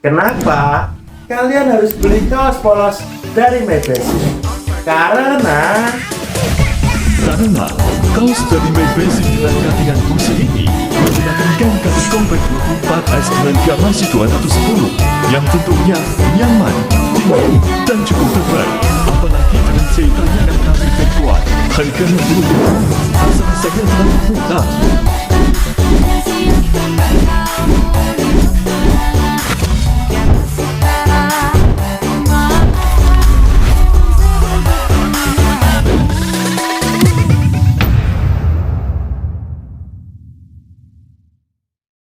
Kenapa kalian harus beli kaos polos dari My Basic? Karena kaos dari My Basic dengan cuttingan busi ini menggunakan kain kain compact 24 AS dengan dimensi 210 yang tentunya nyaman, tinggi, dan cukup tebal. Apalagi dengan ceritanya dan kami terkuat, harganya pun rasa-rasanya terlalu murah.